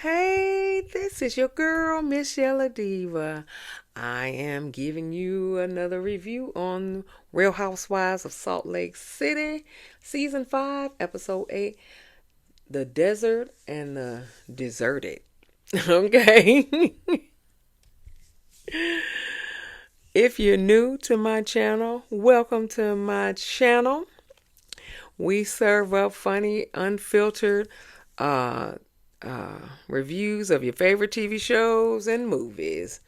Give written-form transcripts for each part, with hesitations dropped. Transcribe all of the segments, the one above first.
Hey, this is your girl, msyelladiva. I am giving you another review on Real Housewives of Salt Lake City, Season 5, Episode 8, The Desert and the Deserted. Okay? If you're new to my channel, welcome to my channel. We serve up funny, unfiltered reviews of your favorite TV shows and movies.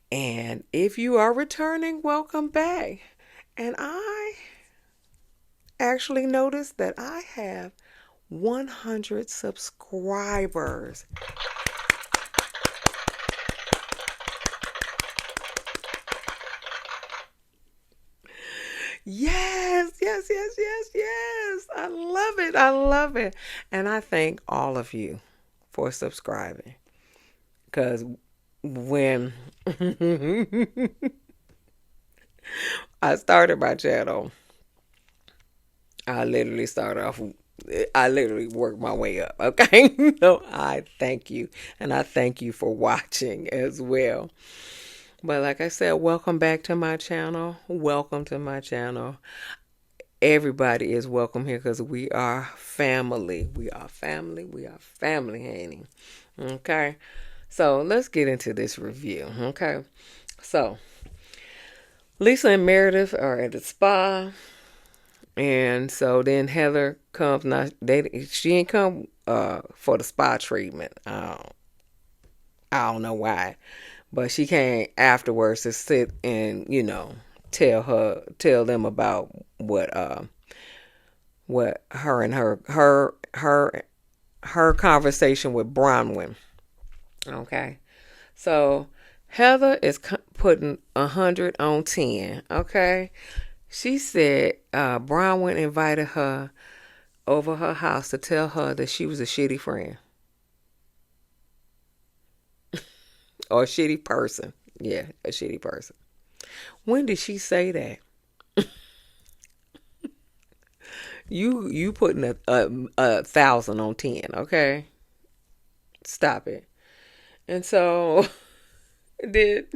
And if you are returning, welcome back. And I actually noticed that I have 100 subscribers. Yes. I love it. I love it. And I thank all of you for subscribing. Because when I started my channel, I literally worked my way up. Okay? So I thank you. And I thank you for watching as well. But like I said, welcome back to my channel. Welcome to my channel. Everybody is welcome here because we are family. We are family, honey. Okay? So let's get into this review. Okay? So Lisa and Meredith are at the spa. And so then Heather comes. Now, she ain't come for the spa treatment. I don't know why. But she came afterwards to sit and, tell them about what her and her conversation with Bronwyn. Okay. So Heather is putting 100 on 10. Okay. She said Bronwyn invited her over her house to tell her that she was a shitty friend. Or a shitty person. Yeah, a shitty person. When did she say that? You putting a 1,000 on 10, okay? Stop it. And so Lisa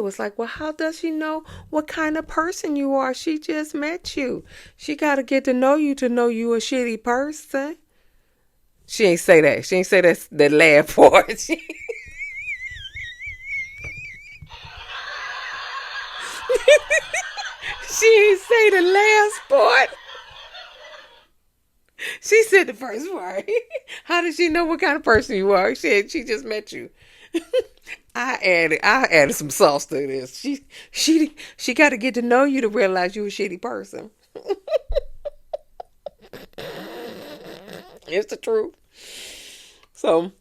was like, well, how does she know what kind of person you are? She just met you. She got to get to know you a shitty person. She ain't say that. She ain't say that last part. She ain't say the last part. She said the first part. How does she know what kind of person you are? She just met you. I added some sauce to this. She got to get to know you to realize you're a shitty person. It's the truth. So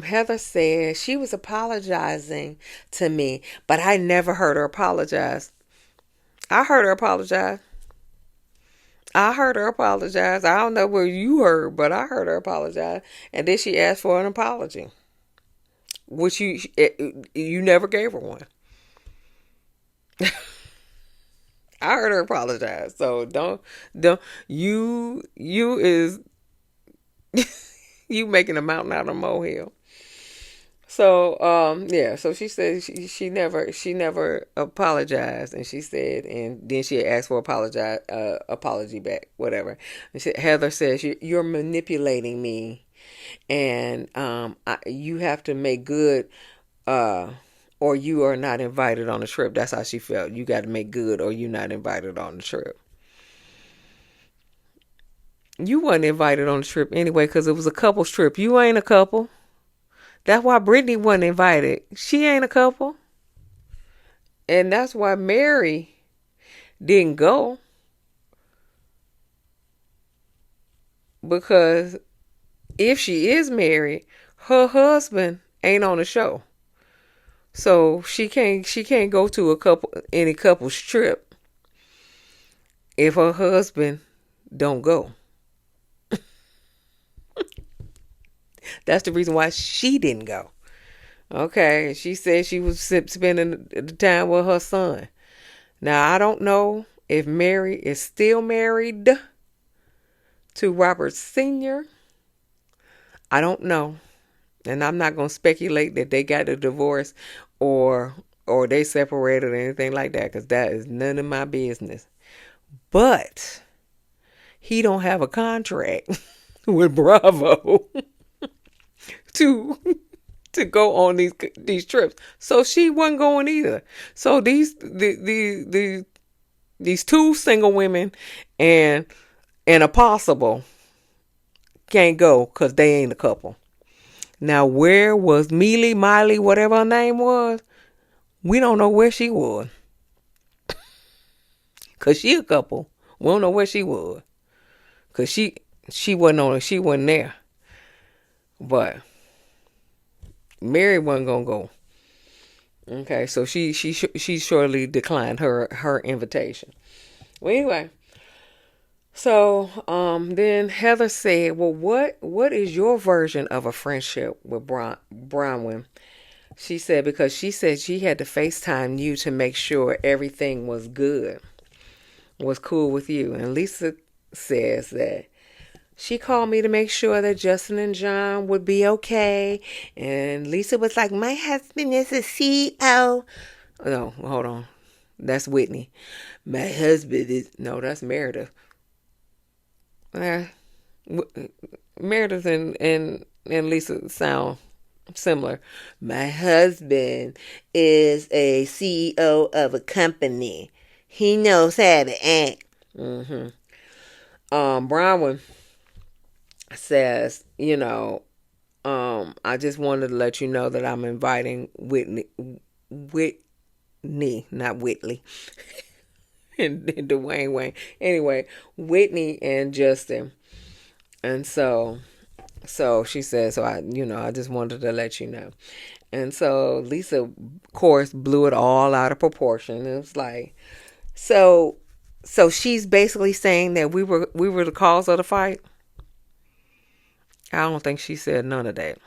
Heather said she was apologizing to me, but I never heard her apologize. I heard her apologize. I don't know where you heard, but I heard her apologize. And then she asked for an apology, which you never gave her one. I heard her apologize. So don't you is you making a mountain out of a molehill. So so she said she never apologized, and she said, and then she asked for apology back, whatever. And Heather says you're manipulating me, and you have to make good, or you are not invited on the trip. That's how she felt. You got to make good, or you're not invited on the trip. You wasn't invited on the trip anyway because it was a couple's trip. You ain't a couple. That's why Brittany wasn't invited. She ain't a couple. And that's why Mary didn't go. Because if she is married, her husband ain't on the show. So she can't go to any couple's trip if her husband don't go. That's the reason why she didn't go. Okay, she said she was spending the time with her son. Now, I don't know if Mary is still married to Robert Sr., I don't know. And I'm not going to speculate that they got a divorce or they separated or anything like that, because that is none of my business. But he don't have a contract with Bravo to go on these trips. So she wasn't going either. So these two single women and a possible can't go because they ain't a couple. Now, where was Miley, whatever her name was? We don't know where she was. Because she a couple. We don't know where she was. Because she wasn't there. But Mary wasn't going to go. Okay, so she surely declined her invitation. Well, anyway. So, then Heather said, well, what is your version of a friendship with Bronwyn? She said, because she said she had to FaceTime you to make sure everything was cool with you. And Lisa says that she called me to make sure that Justin and John would be okay. And Lisa was like, my husband is a CEO. No, hold on. That's Whitney. My husband is... No, that's Meredith. Meredith and Lisa sound similar. My husband is a CEO of a company. He knows how to act. Bronwyn says, I just wanted to let you know that I'm inviting Whitney, not Whitley. And Dwayne Wayne. Anyway, Whitney and Justin. And so she said, so I just wanted to let you know. And so Lisa, of course, blew it all out of proportion. It was like, so she's basically saying that we were the cause of the fight. I don't think she said none of that.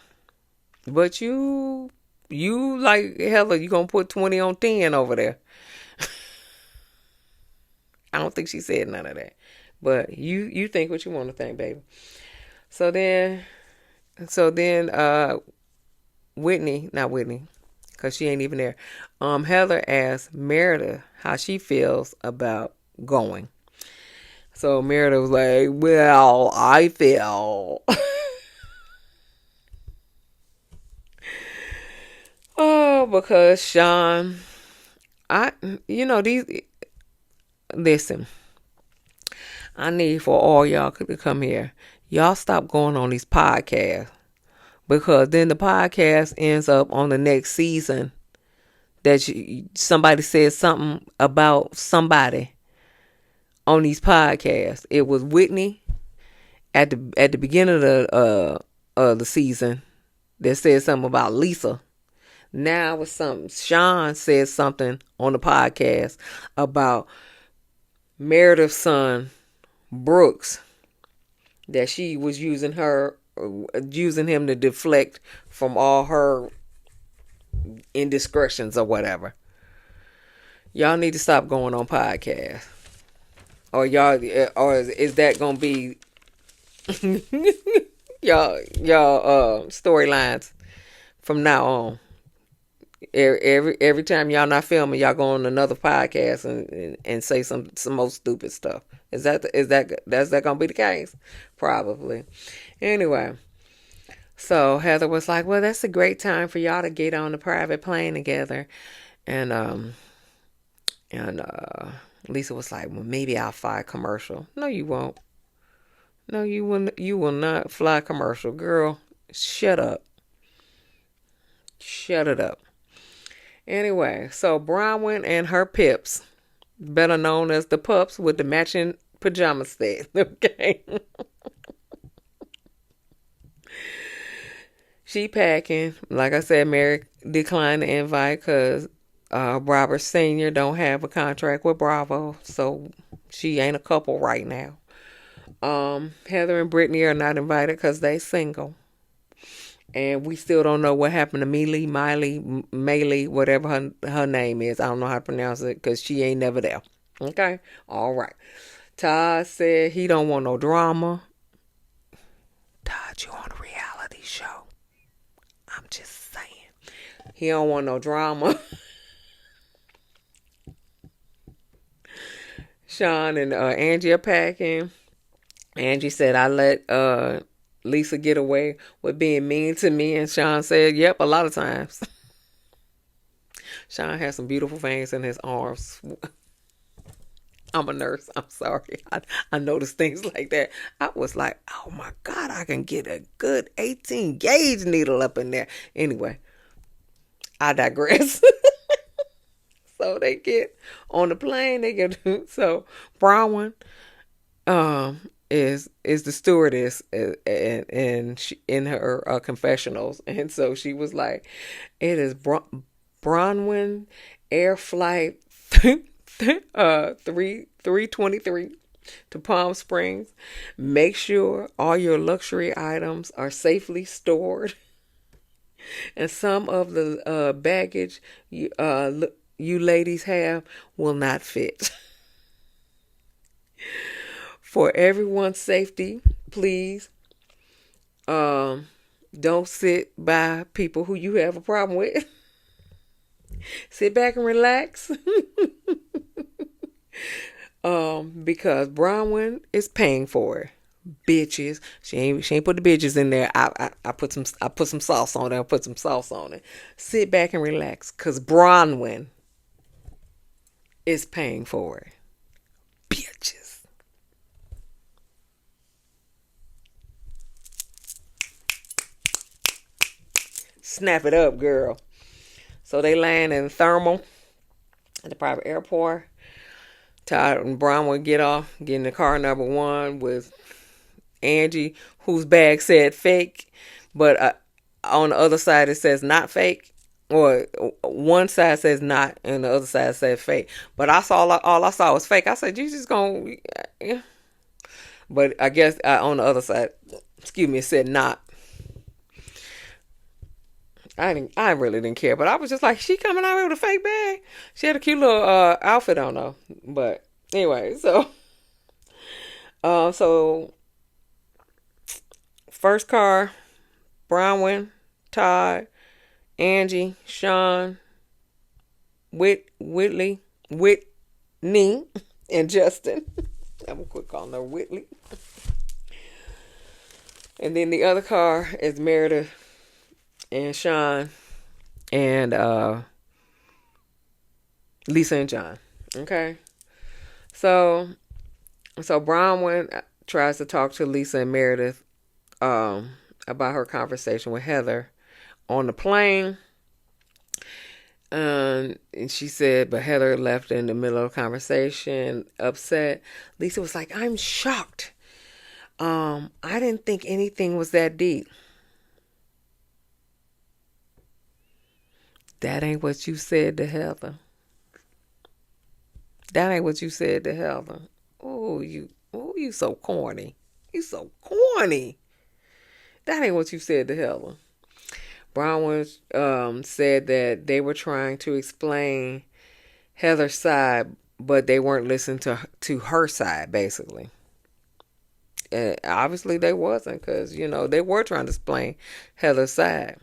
But you like Heather, you gonna put 20 on 10 over there. I don't think she said none of that. But you think what you want to think, baby. So then Whitney, not Whitney, because she ain't even there. Heather asked Meredith how she feels about going. So Meredith was like, well, I feel... Oh, because Sean... Listen, I need for all y'all to come here. Y'all stop going on these podcasts, because then the podcast ends up on the next season that somebody says something about somebody on these podcasts. It was Whitney at the beginning of the season that said something about Lisa. Now it's something. Sean says something on the podcast about Meredith's son, Brooks, that she was using him to deflect from all her indiscretions or whatever. Y'all need to stop going on podcasts. Or is that gonna be y'all storylines from now on? Every time y'all not filming, y'all go on another podcast and say some most stupid stuff. Is that gonna be the case? Probably. Anyway, so Heather was like, well, that's a great time for y'all to get on the private plane together. And Lisa was like, well, maybe I'll fly a commercial. No, you won't. No, you will not fly commercial. Girl, shut up. Shut it up. Anyway, so Bronwyn and her pips, better known as the pups with the matching pajama set, okay? She packing. Like I said, Mary declined the invite because Robert Sr. don't have a contract with Bravo, so she ain't a couple right now. Heather and Brittany are not invited because they single. And we still don't know what happened to Miley, whatever her name is. I don't know how to pronounce it because she ain't never there. Okay? All right. Todd said he don't want no drama. Todd, you on a reality show. I'm just saying. He don't want no drama. Sean and Angie are packing. Angie said, I let Lisa get away with being mean to me. And Sean said, yep, a lot of times. Sean has some beautiful veins in his arms. I'm a nurse. I'm sorry. I noticed things like that. I was like, oh my God, I can get a good 18 gauge needle up in there. Anyway, I digress. So they get on the plane. They get so Bronwyn is the stewardess and she, in her confessionals, and so she was like, it is Bronwyn Air Flight 323 to Palm Springs. Make sure all your luxury items are safely stored, and some of the baggage you ladies have will not fit. For everyone's safety, please don't sit by people who you have a problem with. Sit back and relax. Because Bronwyn is paying for it. Bitches. She ain't put the bitches in there. I put some sauce on it. I put some sauce on it. Sit back and relax. Cause Bronwyn is paying for it. Bitches. Snap it up, girl. So they land in Thermal at the private airport. Todd and Bronwyn get in the car number one with Angie, whose bag said fake, but on the other side it says not fake. Or one side says not, and the other side says fake. But all I saw was fake. I said, you just gonna, yeah. But I guess on the other side, it said not. I really didn't care, but I was just like, she coming out with a fake bag. She had a cute little outfit on though. But anyway, so first car, Bronwyn, Todd, Angie, Sean, Whitney, and Justin. I'm gonna quit calling her Whitley. And then the other car is Meredith and Sean and Lisa and John. Okay. So Bronwyn tries to talk to Lisa and Meredith about her conversation with Heather on the plane. And she said, but Heather left in the middle of the conversation, upset. Lisa was like, I'm shocked. I didn't think anything was that deep. That ain't what you said to Heather. That ain't what you said to Heather. Oh, you so corny. You so corny. That ain't what you said to Heather. Bronwyn said that they were trying to explain Heather's side, but they weren't listening to her side, basically. And obviously they wasn't, because, they were trying to explain Heather's side.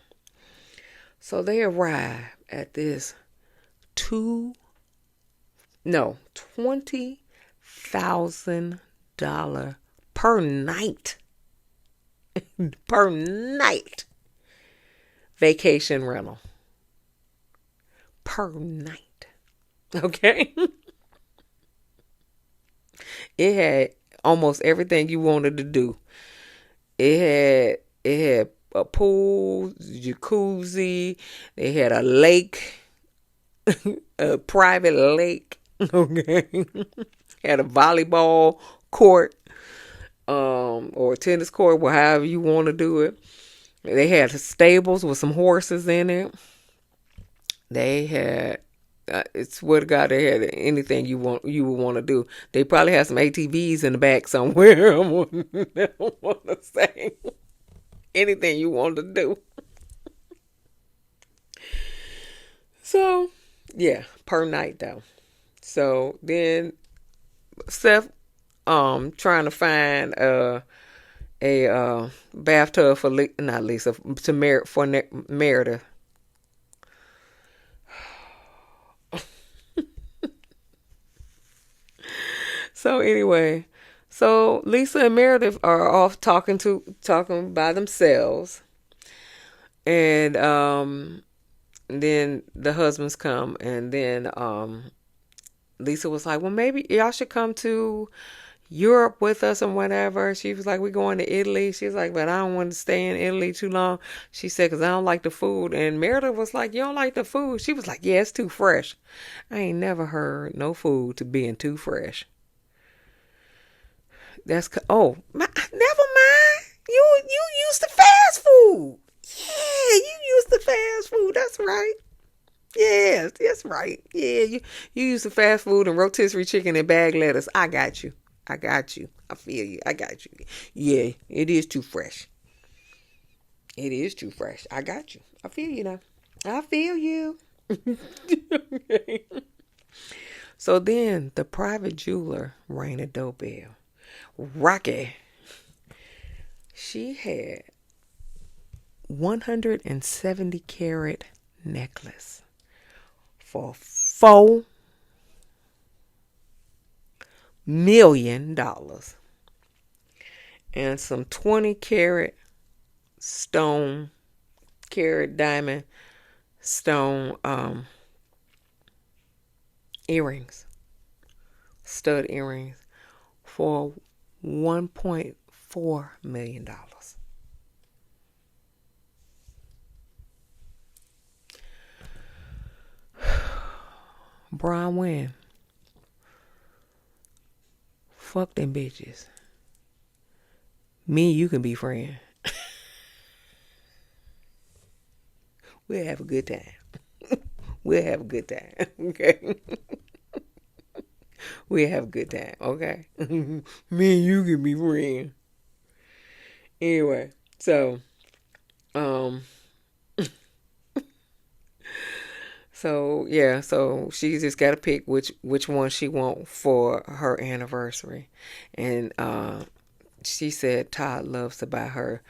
So they arrive at this $20,000 per night. Per night. Vacation rental. Per night. Okay? It had almost everything you wanted to do. It had a pool, jacuzzi. They had a lake, a private lake. Okay, had a volleyball court, or a tennis court, however you want to do it. They had stables with some horses in it. They had, I swear to God, they had anything you would want to do. They probably had some ATVs in the back somewhere. I don't want to say anything you want to do. So, yeah, per night though. So then Seth trying to find a bathtub for not Lisa to Meredith. So anyway, so Lisa and Meredith are off talking by themselves, and then the husbands come, and then Lisa was like, "Well, maybe y'all should come to Europe with us and whatever." She was like, "We're going to Italy." She was like, "But I don't want to stay in Italy too long." She said, "Because I don't like the food." And Meredith was like, "You don't like the food?" She was like, "Yeah, it's too fresh." I ain't never heard no food to being too fresh. Never mind. You used to fast food. Yeah, you used to fast food. That's right. Yes, that's right. Yeah, you used to fast food and rotisserie chicken and bag lettuce. I got you. I got you. I feel you. I got you. Yeah, it is too fresh. It is too fresh. I got you. I feel you now. I feel you. Okay. So then the private jeweler rang a doorbell. Rocky. She had 170 carat necklace for $4 million and some 20 carat stone, carat diamond stone earrings, stud earrings for $1.4 million. Bronwyn, fuck them bitches. Me and you can be friends. We'll have a good time. We'll have a good time. Okay. We'll have a good time. Okay. Me and you can be friends. Anyway, so um so she just got to pick which one she want for her anniversary. And she said Todd loves to buy her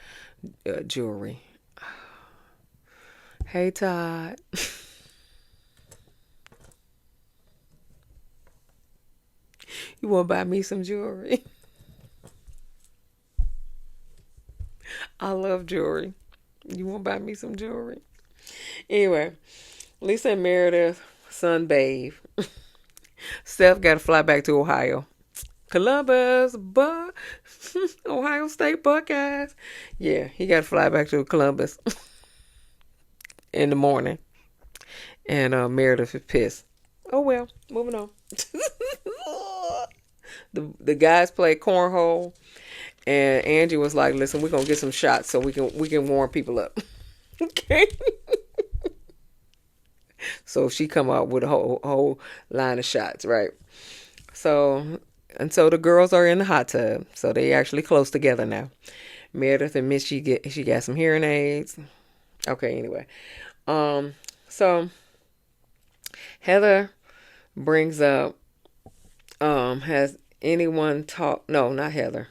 jewelry. Hey Todd. You want to buy me some jewelry? I love jewelry. You want to buy me some jewelry? Anyway, Lisa and Meredith sunbathe. Steph got to fly back to Ohio. Columbus, Ohio State Buckeyes. Yeah, he got to fly back to Columbus in the morning. And Meredith is pissed. Oh well, moving on. The guys played cornhole, and Angie was like, "Listen, we're gonna get some shots so we can warm people up." Okay. So she come out with a whole line of shots, right? So the girls are in the hot tub, so they actually close together now. Meredith admits she got some hearing aids. Okay, anyway, so Heather brings up, has anyone talked? No, not Heather.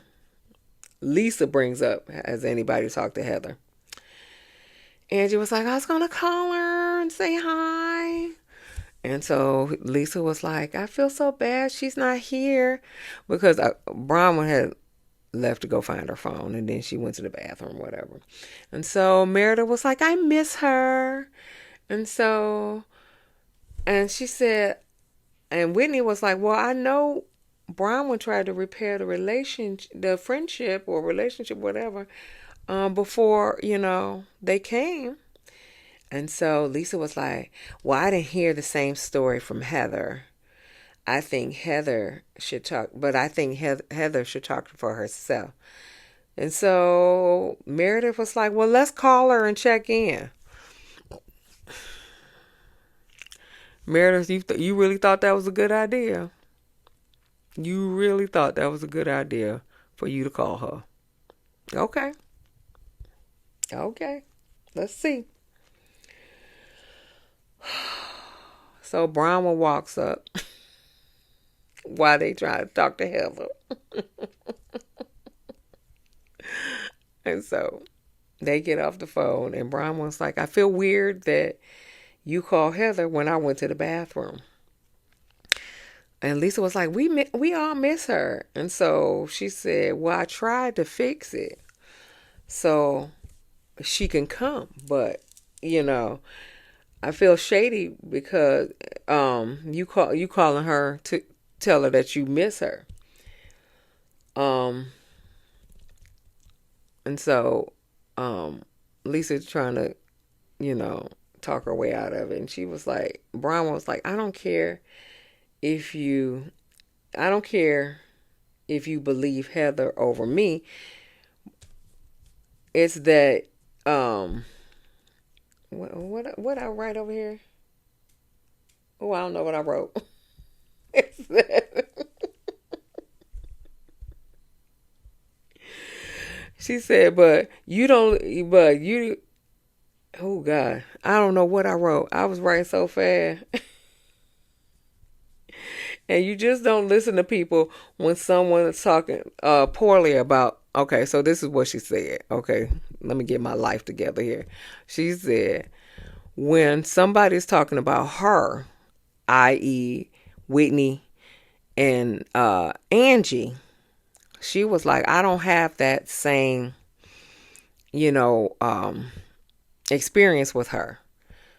Lisa brings up, has anybody talked to Heather? Angie was like, I was gonna call her and say hi. And so Lisa was like, I feel so bad she's not here, because Bronwyn had left to go find her phone, and then she went to the bathroom, whatever. And so Meredith was like, I miss her. And she said, and Whitney was like, well, I know Bronwyn tried to repair the friendship or relationship, whatever, before, they came. And so Lisa was like, well, I didn't hear the same story from Heather. I think Heather should talk, but I think Heather should talk for herself. And so Meredith was like, well, let's call her and check in. Meredith, you really thought that was a good idea? You really thought that was a good idea for you to call her? Okay. Okay. Let's see. So Bronwyn walks up while they try to talk to Heather. And so they get off the phone, and Bronwyn's like, I feel weird that you called Heather when I went to the bathroom. And Lisa was like, we all miss her. And so she said, well, I tried to fix it so she can come. But, I feel shady because you calling her to tell her that you miss her. And so Lisa's trying to, talk her way out of it. And she was like, Brian was like, if you I don't care if you believe Heather over me. It's that what I write over here? Oh, I don't know what I wrote. It's that she said, but you, oh God, I don't know what I wrote. I was writing so fast. And you just don't listen to people when someone is talking poorly about. Okay, so this is what she said. Okay, let me get my life together here. She said, when somebody's talking about her, i.e., Whitney and Angie, she was like, I don't have that same, you know, experience with her.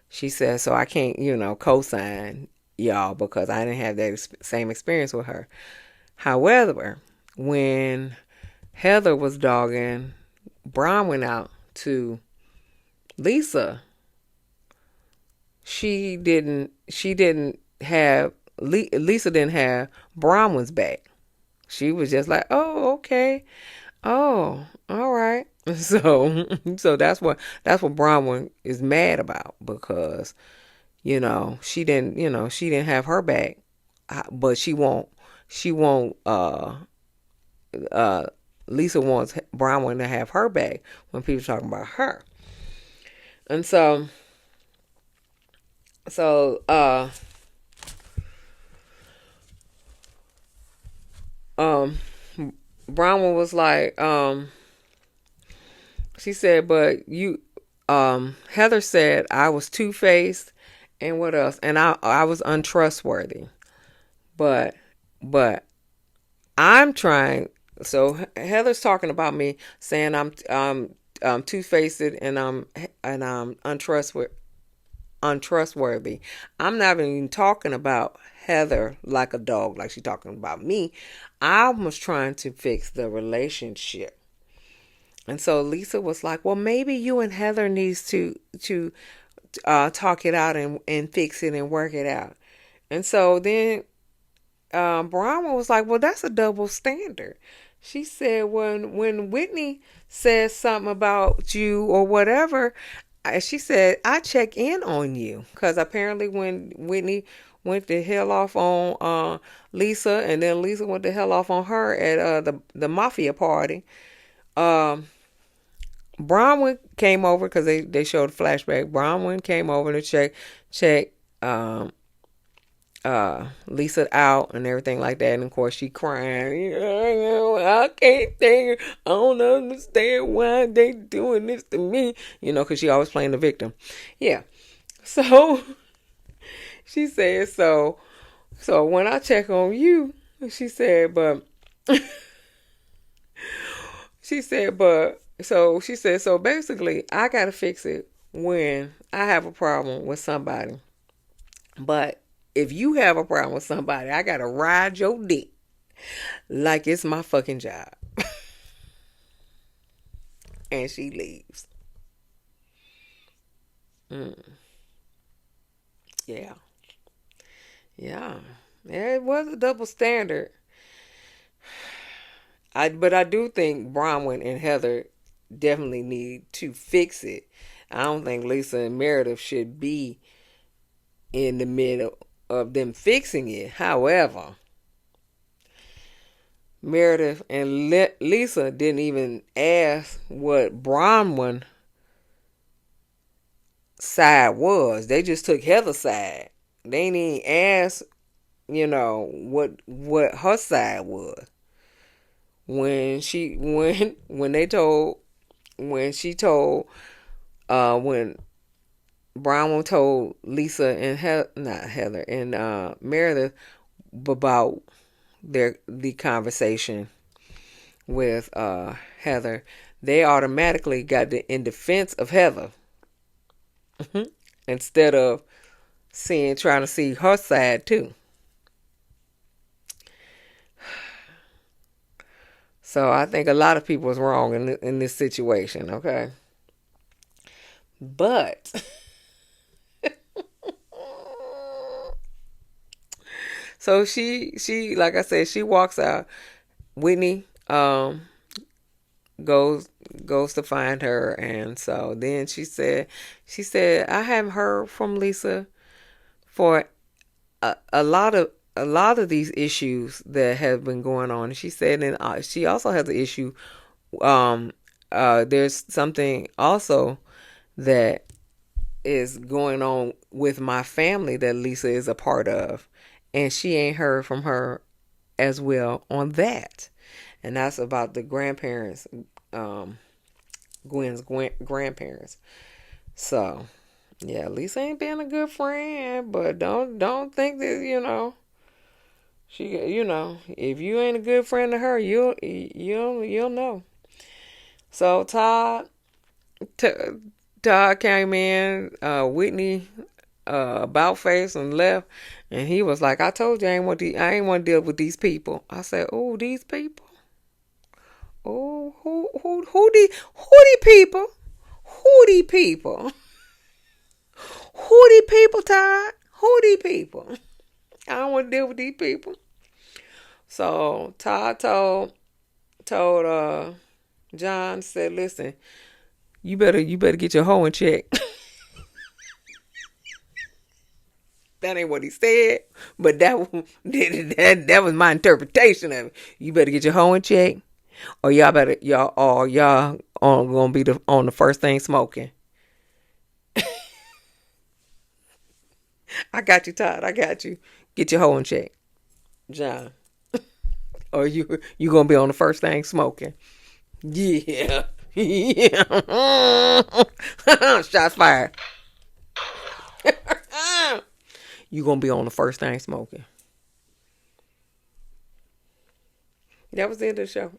She said, so I can't, co-sign y'all because I didn't have that same experience with her. However, when Heather was dogging Bronwyn out to Lisa, Lisa didn't have Bronwyn's back. She was just like, oh, okay. Oh, all right. So that's what Bronwyn is mad about because, she didn't have her back, but uh, Lisa wants Bronwyn to have her back when people talking about her. And so um Bronwyn was like, she said, but Heather said I was two-faced and what else? And I was untrustworthy. But but I'm trying, so Heather's talking about me saying I'm two-faced and I'm untrustworthy. I'm not even talking about Heather like a dog, like she's talking about me. I was trying to fix the relationship. And so Lisa was like, well, maybe you and Heather needs to talk it out and fix it and work it out. And so then Bronwyn was like, well, that's a double standard. She said when Whitney says something about you or whatever, she said, I check in on you. Because apparently when Whitney went the hell off on Lisa, and then Lisa went the hell off on her at the mafia party, Bronwyn came over because they showed a flashback. Bronwyn came over to check Lisa out and everything like that. And of course she crying. I can't think. I don't understand why they doing this to me. Because she always playing the victim. Yeah. So she said, so when I check on you, she said, but so basically I gotta fix it when I have a problem with somebody. But if you have a problem with somebody, I gotta ride your dick like it's my fucking job. And she leaves. Mm. Yeah. Yeah. Yeah, it was a double standard. But I do think Bronwyn and Heather definitely need to fix it. I don't think Lisa and Meredith should be in the middle of them fixing it. However, Meredith and Lisa didn't even ask what Bronwyn side was. They just took Heather's side. They didn't even ask, what her side was. When they told when she told when Bronwyn told Lisa and not Heather and Meredith about the conversation with Heather, they automatically got in defense of Heather instead of trying to see her side too. So I think a lot of people was wrong in this situation. Okay, but so she like I said, she walks out. Whitney goes goes to find her, and so then she said I haven't heard from Lisa for a lot of these issues that have been going on. She said, and she also has an issue. Um, there's something also that is going on with my family that Lisa is a part of, and she ain't heard from her as well on that. And that's about the grandparents, um, Gwen's grandparents. So yeah, Lisa ain't been a good friend, but don't think that if you ain't a good friend to her, you'll know. So T- Todd came in, Whitney about face and left, and he was like, "I told you I ain't want to deal with these people." I said, "Oh, these people. Oh, who the people? Who the people? Who the people, Todd? Who the people? I don't want to deal with these people." So Todd told John, said, "Listen, you better get your hoe in check." That ain't what he said, but that was my interpretation of it. You better get your hoe in check, or y'all gonna be on the first thing smoking. I got you, Todd. I got you. Get your hoe in check, John, or you gonna be on the first thing smoking. Yeah, yeah. Shots fired. You gonna be on the first thing smoking. That was the end of the show.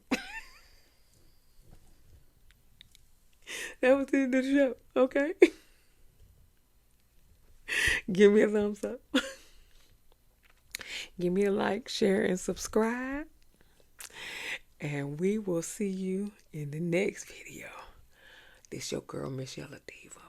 That was the end of the show. Okay. Give me a thumbs up. Give me a like, share, and subscribe. And we will see you in the next video. This your girl, Miss Yella Diva.